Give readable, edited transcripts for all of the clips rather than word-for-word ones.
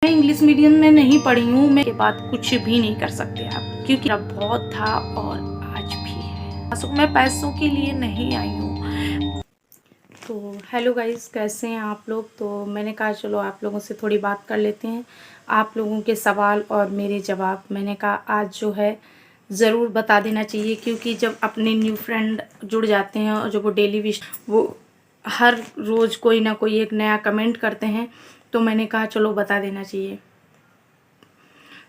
मैं English medium में नहीं पढ़ी हूँ, मैं के बाद कुछ भी नहीं कर सकते आप, क्योंकि अब बहुत था और आज भी है। मैं पैसों के लिए नहीं आई हूँ। तो हेलो गाइस, कैसे हैं आप लोग। तो मैंने कहा चलो आप लोगों से थोड़ी बात कर लेते हैं, आप लोगों के सवाल और मेरे जवाब। मैंने कहा आज जो है ज़रूर बता देना चाहिए, क्योंकि जब अपने न्यू फ्रेंड जुड़ जाते हैं और जब वो डेली विश वो हर रोज़ कोई ना कोई एक नया कमेंट करते हैं, तो मैंने कहा चलो बता देना चाहिए।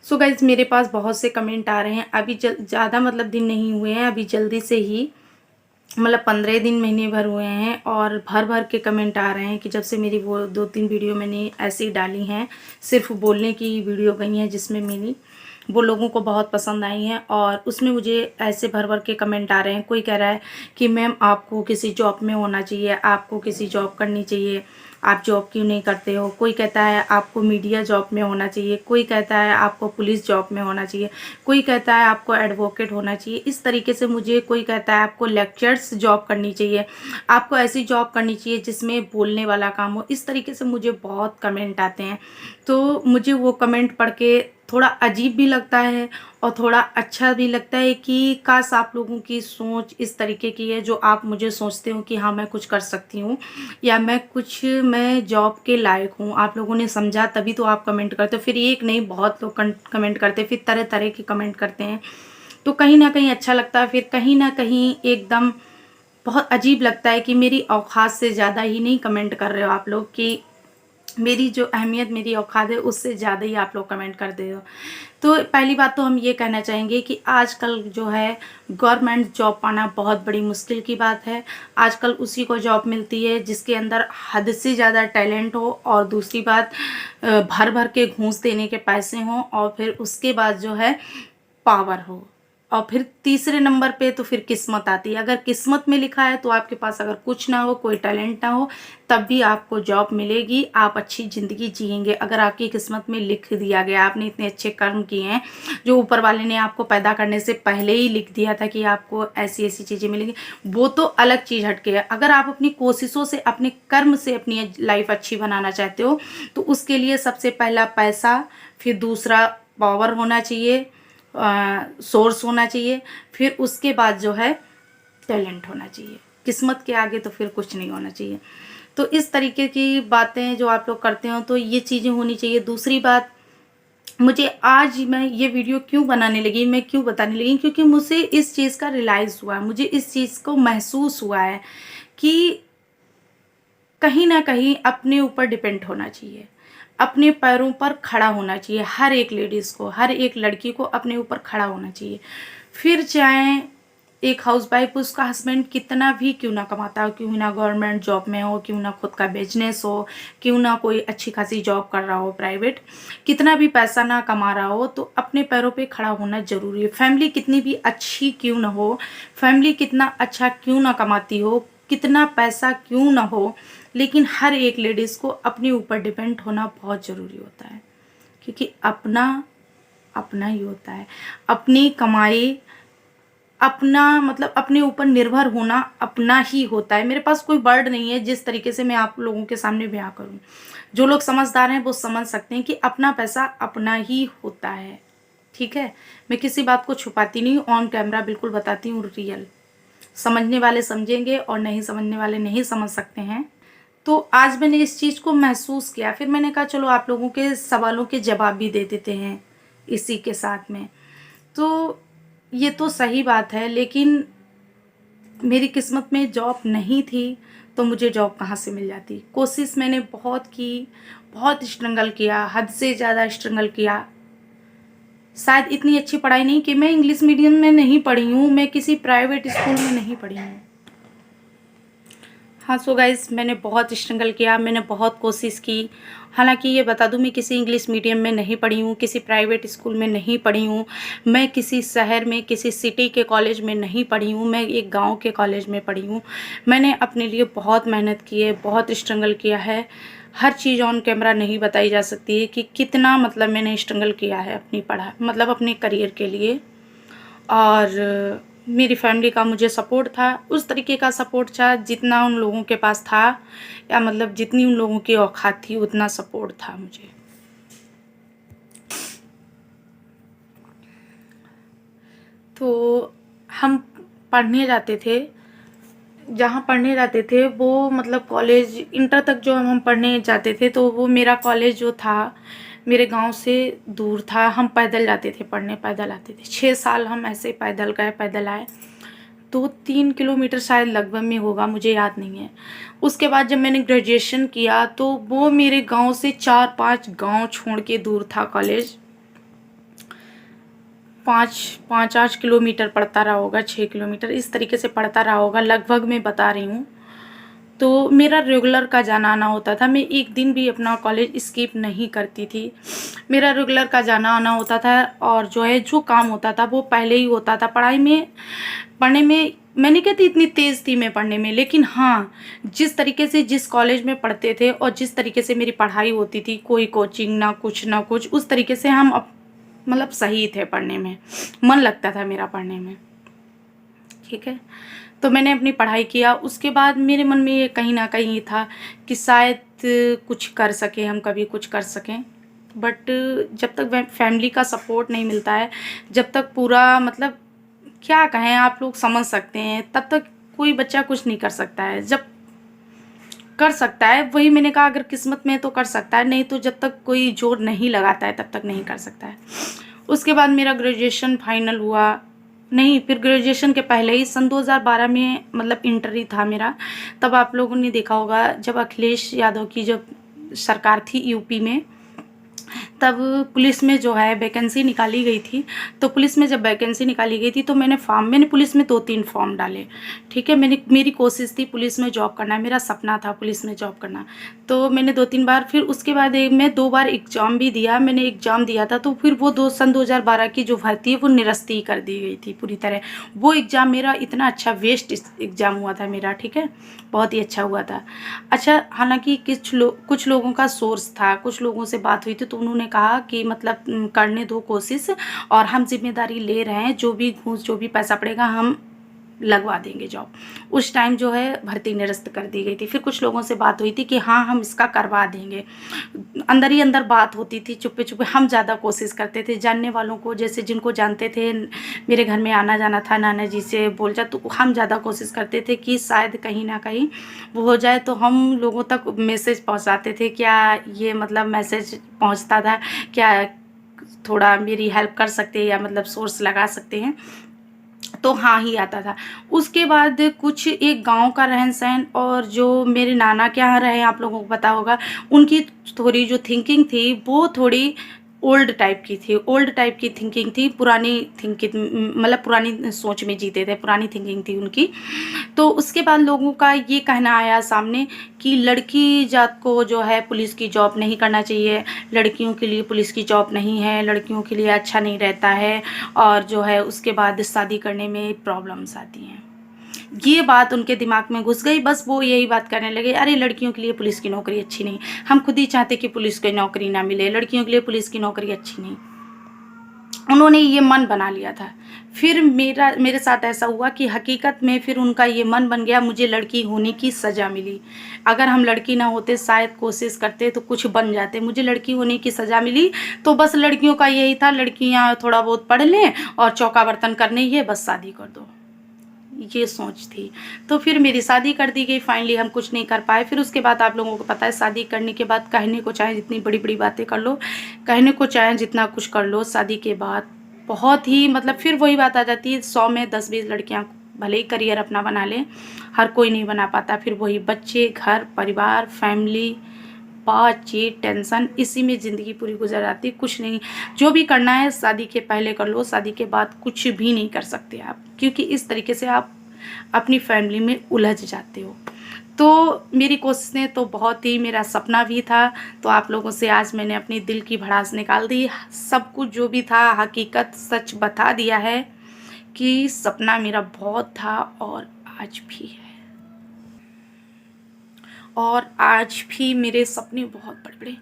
सो गाइज, मेरे पास बहुत से कमेंट आ रहे हैं अभी, ज़्यादा मतलब दिन नहीं हुए हैं, अभी जल्दी से ही मतलब 15 दिन महीने भर हुए हैं, और भर भर के कमेंट आ रहे हैं कि जब से मेरी वो 2-3 वीडियो मैंने ऐसे ही डाली हैं, सिर्फ बोलने की वीडियो गई हैं जिसमें मेरी वो लोगों को बहुत पसंद आई हैं, और उसमें मुझे ऐसे भर भर के कमेंट आ रहे हैं। कोई कह रहा है कि मैम आपको किसी जॉब में होना चाहिए, आपको किसी जॉब करनी चाहिए, आप जॉब क्यों नहीं करते हो। कोई कहता है आपको मीडिया जॉब में होना चाहिए, कोई कहता है आपको पुलिस जॉब में होना चाहिए, कोई कहता है आपको एडवोकेट होना चाहिए। इस तरीके से मुझे कोई कहता है आपको लेक्चर्स जॉब करनी चाहिए, आपको ऐसी जॉब करनी चाहिए जिसमें बोलने वाला काम हो। इस तरीके से मुझे बहुत कमेंट आते हैं, तो मुझे वो कमेंट पढ़ के थोड़ा अजीब भी लगता है और थोड़ा अच्छा भी लगता है कि काश आप लोगों की सोच इस तरीके की है, जो आप मुझे सोचते हो कि हाँ मैं कुछ कर सकती हूँ या मैं जॉब के लायक हूँ। आप लोगों ने समझा तभी तो आप कमेंट करते हो। फिर एक नहीं, बहुत लोग कमेंट करते हैं, फिर तरह तरह के कमेंट करते हैं, तो कहीं ना कहीं अच्छा लगता है, फिर कहीं ना कहीं एकदम बहुत अजीब लगता है कि मेरी औकात से ज़्यादा ही नहीं कमेंट कर रहे हो आप लोग, कि मेरी जो अहमियत, मेरी औकात है उससे ज़्यादा ही आप लोग कमेंट कर दे हो। तो पहली बात तो हम ये कहना चाहेंगे कि आजकल जो है गवर्नमेंट जॉब पाना बहुत बड़ी मुश्किल की बात है। आजकल उसी को जॉब मिलती है जिसके अंदर हद से ज़्यादा टैलेंट हो, और दूसरी बात भर भर के घूस देने के पैसे हों, और फिर उसके बाद जो है पावर हो, और फिर तीसरे नंबर पे तो फिर किस्मत आती है। अगर किस्मत में लिखा है तो आपके पास अगर कुछ ना हो, कोई टैलेंट ना हो, तब भी आपको जॉब मिलेगी, आप अच्छी ज़िंदगी जिएंगे। अगर आपकी किस्मत में लिख दिया गया, आपने इतने अच्छे कर्म किए हैं जो ऊपर वाले ने आपको पैदा करने से पहले ही लिख दिया था कि आपको ऐसी ऐसी चीज़ें मिलेंगी, वो तो अलग चीज़ हटके है। अगर आप अपनी कोशिशों से, अपने कर्म से अपनी लाइफ अच्छी बनाना चाहते हो, तो उसके लिए सबसे पहला पैसा, फिर दूसरा पावर होना चाहिए, सोर्स होना चाहिए, फिर उसके बाद जो है टैलेंट होना चाहिए। किस्मत के आगे तो फिर कुछ नहीं होना चाहिए। तो इस तरीके की बातें जो आप लोग करते हो, तो ये चीज़ें होनी चाहिए। दूसरी बात, मुझे आज मैं ये वीडियो क्यों बनाने लगी, मैं क्यों बताने लगी, क्योंकि मुझे इस चीज़ का रियलाइज़ हुआ, मुझे इस चीज़ को महसूस हुआ है कि कहीं ना कहीं अपने ऊपर डिपेंड होना चाहिए, अपने पैरों पर खड़ा होना चाहिए। हर एक लेडीज़ को, हर एक लड़की को अपने ऊपर खड़ा होना चाहिए। फिर चाहे एक हाउसवाइफ, उसका हस्बैंड कितना भी क्यों ना कमाता हो, क्यों ना गवर्नमेंट जॉब में हो, क्यों ना खुद का बिजनेस हो, क्यों ना कोई अच्छी खासी जॉब कर रहा हो प्राइवेट, कितना भी पैसा ना कमा रहा हो, तो अपने पैरों पे खड़ा होना ज़रूरी है। फैमिली कितनी भी अच्छी क्यों ना हो, फैमिली कितना अच्छा क्यों ना कमाती हो, कितना पैसा क्यों ना हो, लेकिन हर एक लेडीज़ को अपने ऊपर डिपेंड होना बहुत ज़रूरी होता है, क्योंकि अपना अपना ही होता है। अपनी कमाई, अपना मतलब अपने ऊपर निर्भर होना अपना ही होता है। मेरे पास कोई वर्ड नहीं है जिस तरीके से मैं आप लोगों के सामने बयां करूं। जो लोग समझदार हैं वो समझ सकते हैं कि अपना पैसा अपना ही होता है, ठीक है। मैं किसी बात को छुपाती नहीं, ऑन कैमरा बिल्कुल बताती हूँ रियल। समझने वाले समझेंगे और नहीं समझने वाले नहीं समझ सकते हैं। तो आज मैंने इस चीज़ को महसूस किया, फिर मैंने कहा चलो आप लोगों के सवालों के जवाब भी दे देते हैं इसी के साथ में। तो ये तो सही बात है, लेकिन मेरी किस्मत में जॉब नहीं थी तो मुझे जॉब कहाँ से मिल जाती। कोशिश मैंने बहुत की, बहुत स्ट्रगल किया, हद से ज़्यादा स्ट्रगल किया। शायद इतनी अच्छी पढ़ाई नहीं कि मैं इंग्लिश मीडियम में नहीं पढ़ी हूँ, मैं किसी प्राइवेट स्कूल में नहीं पढ़ी हूँ। हाँ, सो गाइस, मैंने बहुत स्ट्रगल किया, मैंने बहुत कोशिश की। हालांकि ये बता दूं, मैं किसी इंग्लिश मीडियम में नहीं पढ़ी हूँ, किसी प्राइवेट स्कूल में नहीं पढ़ी हूँ, मैं किसी शहर में, किसी सिटी के कॉलेज में नहीं पढ़ी हूँ, मैं एक गांव के कॉलेज में पढ़ी हूँ। मैंने अपने लिए बहुत मेहनत की है, बहुत स्ट्रगल किया है। हर चीज़ ऑन कैमरा नहीं बताई जा सकती है कि कितना मतलब मैंने स्ट्रगल किया है अपनी पढ़ाई, मतलब अपने करियर के लिए। और मेरी फैमिली का मुझे सपोर्ट था, उस तरीके का सपोर्ट था जितना उन लोगों के पास था, या मतलब जितनी उन लोगों की औकात थी उतना सपोर्ट था मुझे। हम पढ़ने जाते थे, जहाँ पढ़ने जाते थे वो मतलब कॉलेज इंटर तक जो हम पढ़ने जाते थे, तो वो मेरा कॉलेज जो था मेरे गांव से दूर था। हम पैदल जाते थे पढ़ने, पैदल आते थे। 6 साल हम ऐसे पैदल गए, पैदल आए। 2-3 किलोमीटर शायद लगभग में होगा, मुझे याद नहीं है। उसके बाद जब मैंने ग्रेजुएशन किया तो वो मेरे गांव से 4-5 गांव छोड़ के दूर था कॉलेज। 5-8 किलोमीटर पड़ता रहा होगा, 6 किलोमीटर इस तरीके से पड़ता रहा होगा, लगभग मैं बता रही हूँ। तो मेरा रेगुलर का जाना आना होता था, मैं एक दिन भी अपना कॉलेज स्किप नहीं करती थी। मेरा रेगुलर का जाना आना होता था, और जो है जो काम होता था वो पहले ही होता था। पढ़ने में मैं नहीं कहती इतनी तेज़ थी मैं पढ़ने में, लेकिन हाँ, जिस तरीके से जिस कॉलेज में पढ़ते थे और जिस तरीके से मेरी पढ़ाई होती थी, कोई कोचिंग ना कुछ, उस तरीके से हम मतलब सही थे पढ़ने में, मन लगता था मेरा पढ़ने में। ठीक है, तो मैंने अपनी पढ़ाई किया। उसके बाद मेरे मन में ये कहीं ना कहीं ये था कि शायद कुछ कर सकें, हम कभी कुछ कर सकें। बट जब तक फैमिली का सपोर्ट नहीं मिलता है, जब तक पूरा मतलब क्या कहें, आप लोग समझ सकते हैं, तब तक कोई बच्चा कुछ नहीं कर सकता है। जब कर सकता है, वही मैंने कहा, अगर किस्मत में तो कर सकता है, नहीं तो जब तक कोई जोर नहीं लगाता है तब तक नहीं कर सकता है। उसके बाद मेरा ग्रेजुएशन फाइनल हुआ, नहीं फिर ग्रेजुएशन के पहले ही सन 2012 में मतलब इंटर ही था मेरा। तब आप लोगों ने देखा होगा जब अखिलेश यादव की जब सरकार थी यूपी में, तब पुलिस में जो है वैकेंसी निकाली गई थी। तो पुलिस में जब वैकेंसी निकाली गई थी तो मैंने पुलिस में 2-3 फॉर्म डाले। ठीक है, मेरी कोशिश थी पुलिस में जॉब करना, मेरा सपना था पुलिस में जॉब करना। तो मैंने 2-3 बार, फिर उसके बाद मैं 2 बार एग्ज़ाम भी दिया। मैंने एग्ज़ाम दिया था तो फिर वो सन 2012 की जो भर्ती है वो निरस्त ही कर दी गई थी पूरी तरह। वो एग्ज़ाम मेरा इतना अच्छा वेस्ट एग्ज़ाम हुआ था मेरा। ठीक है, बहुत ही अच्छा हुआ था। अच्छा, हालांकि कुछ लोगों का सोर्स था, कुछ लोगों से बात हुई थी तो उन्होंने कहा कि मतलब करने दो कोशिश, और हम जिम्मेदारी ले रहे हैं, जो भी घूस जो भी पैसा पड़ेगा हम लगवा देंगे जॉब। उस टाइम जो है भर्ती निरस्त कर दी गई थी। फिर कुछ लोगों से बात हुई थी कि हाँ हम इसका करवा देंगे, अंदर ही अंदर बात होती थी, चुपे चुपे हम ज़्यादा कोशिश करते थे। जानने वालों को, जैसे जिनको जानते थे, मेरे घर में आना जाना था, नाना जी से बोल जा, तो हम ज़्यादा कोशिश करते थे कि शायद कहीं ना कहीं वो हो जाए। तो हम लोगों तक मैसेज पहुंचाते थे, क्या ये मतलब मैसेज पहुंचता था, क्या थोड़ा मेरी हेल्प कर सकते हैं या मतलब सोर्स लगा सकते हैं, तो हाँ ही आता था। उसके बाद कुछ एक गांव का रहन सहन, और जो मेरे नाना के यहाँ रहे, आप लोगों को पता होगा, उनकी थोड़ी जो थिंकिंग थी वो थोड़ी ओल्ड टाइप की थी, ओल्ड टाइप की थिंकिंग थी, पुरानी थिंकिंग, मतलब पुरानी सोच में जीते थे, पुरानी थिंकिंग थी उनकी। तो उसके बाद लोगों का ये कहना आया सामने कि लड़की जात को जो है पुलिस की जॉब नहीं करना चाहिए, लड़कियों के लिए पुलिस की जॉब नहीं है, लड़कियों के लिए अच्छा नहीं रहता है, और जो है उसके बाद शादी करने में प्रॉब्लम्स आती हैं। ये बात उनके दिमाग में घुस गई, बस वो यही बात करने लगे, अरे लड़कियों के लिए पुलिस की नौकरी अच्छी नहीं, हम खुद ही चाहते कि पुलिस की नौकरी ना मिले, लड़कियों के लिए पुलिस की नौकरी अच्छी नहीं। उन्होंने ये मन बना लिया था। फिर मेरे साथ ऐसा हुआ कि हकीकत में फिर उनका ये मन बन गया, मुझे लड़की होने की सज़ा मिली। अगर हम लड़की ना होते, शायद कोशिश करते तो कुछ बन जाते, मुझे लड़की होने की सज़ा मिली। तो बस लड़कियों का यही था, लड़कियां थोड़ा बहुत पढ़ लें और चौका बर्तन करने, ये बस शादी कर दो, ये सोच थी। तो फिर मेरी शादी कर दी गई फाइनली, हम कुछ नहीं कर पाए। फिर उसके बाद आप लोगों को पता है, शादी करने के बाद कहने को चाहे जितनी बड़ी बड़ी बातें कर लो, कहने को चाहे जितना कुछ कर लो, शादी के बाद बहुत ही मतलब फिर वही बात आ जाती है, 100 में 10-20 लड़कियां भले ही करियर अपना बना लें, हर कोई नहीं बना पाता। फिर वही बच्चे, घर परिवार, फैमिली, बातचीत, टेंशन, इसी में ज़िंदगी पूरी गुजर जाती। कुछ नहीं, जो भी करना है शादी के पहले कर लो, शादी के बाद कुछ भी नहीं कर सकते आप, क्योंकि इस तरीके से आप अपनी फैमिली में उलझ जाते हो। तो मेरी कोशिशें तो बहुत ही, मेरा सपना भी था, तो आप लोगों से आज मैंने अपनी दिल की भड़ास निकाल दी, सब कुछ जो भी था हकीकत सच बता दिया है कि सपना मेरा बहुत था और आज भी है, और आज भी मेरे सपने बहुत बड़े बड़े,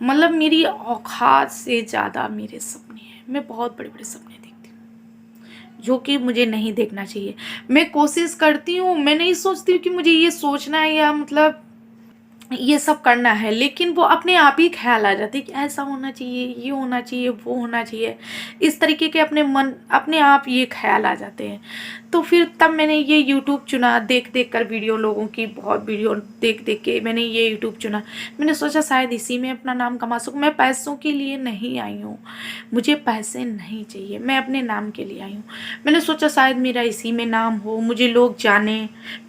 मतलब मेरी औकात से ज़्यादा मेरे सपने हैं। मैं बहुत बड़े बड़े सपने देखती हूँ जो कि मुझे नहीं देखना चाहिए। मैं कोशिश करती हूँ, मैं नहीं सोचती हूँ कि मुझे ये सोचना है या मतलब ये सब करना है, लेकिन वो अपने आप ही ख्याल आ जाते हैं कि ऐसा होना चाहिए, ये होना चाहिए, वो होना चाहिए। इस तरीके के अपने आप ये ख्याल आ जाते हैं। तो फिर तब मैंने ये यूट्यूब चुना, देख देख कर वीडियो, लोगों की बहुत वीडियो देख देख के मैंने ये यूट्यूब चुना। मैंने सोचा शायद इसी में अपना नाम कमा सकूँ। मैं पैसों के लिए नहीं आई हूँ, मुझे पैसे नहीं चाहिए, मैं अपने नाम के लिए आई हूँ। मैंने सोचा शायद मेरा इसी में नाम हो, मुझे लोग जाने,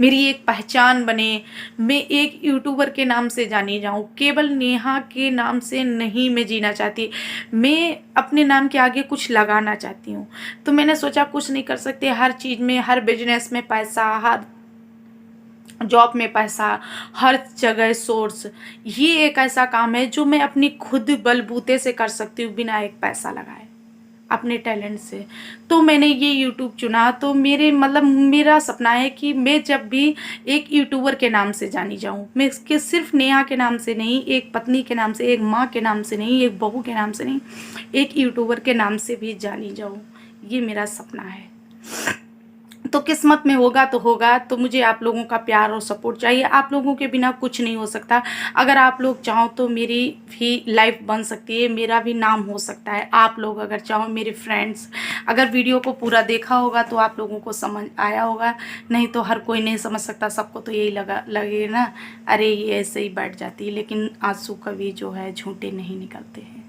मेरी एक पहचान बने, मैं एक यूट्यूबर के नाम से जानी जाऊँ। केवल नेहा के नाम से नहीं मैं जीना चाहती, मैं अपने नाम के आगे कुछ लगाना चाहती हूँ। तो मैंने सोचा कुछ नहीं कर सकते, हर चीज़ में, हर बिजनेस में पैसा, हर जॉब में पैसा, हर जगह सोर्स। ये एक ऐसा काम है जो मैं अपनी खुद बलबूते से कर सकती हूँ, बिना एक पैसा लगाए, अपने टैलेंट से। तो मैंने ये यूट्यूब चुना। तो मेरा सपना है कि मैं जब भी एक यूट्यूबर के नाम से जानी जाऊँ, मैं इसके सिर्फ नेहा के नाम से नहीं, एक पत्नी के नाम से, एक माँ के नाम से नहीं, एक बहू के नाम से नहीं, एक यूट्यूबर के नाम से भी जानी जाऊँ। ये मेरा सपना है। तो किस्मत में होगा तो होगा। तो मुझे आप लोगों का प्यार और सपोर्ट चाहिए। आप लोगों के बिना कुछ नहीं हो सकता। अगर आप लोग चाहो तो मेरी भी लाइफ बन सकती है, मेरा भी नाम हो सकता है। आप लोग अगर चाहो, मेरे फ्रेंड्स, अगर वीडियो को पूरा देखा होगा तो आप लोगों को समझ आया होगा। नहीं तो हर कोई नहीं समझ सकता, सबको तो यही लगे ना, अरे ये ऐसे ही बैठ जाती है। लेकिन आंसू कभी जो है झूठे नहीं निकलते हैं।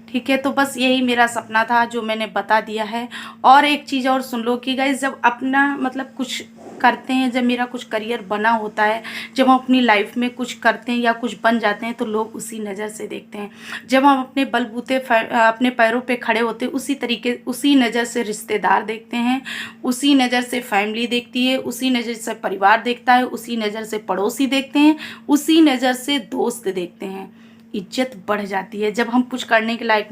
ठीक है, तो बस यही मेरा सपना था जो मैंने बता दिया है। और एक चीज़ और सुन लो कि गाइस, जब अपना कुछ करते हैं, जब मेरा कुछ करियर बना होता है, जब हम अपनी लाइफ में कुछ करते हैं या कुछ बन जाते हैं, तो लोग उसी नज़र से देखते हैं। जब हम अपने बलबूते अपने पैरों पे खड़े होते हैं, उसी नज़र से रिश्तेदार देखते हैं, उसी नज़र से फैमिली देखती है, उसी नज़र से परिवार देखता है, उसी नज़र से पड़ोसी देखते हैं, उसी नज़र से दोस्त देखते हैं। इज्जत बढ़ जाती है जब हम कुछ करने के लायक नहीं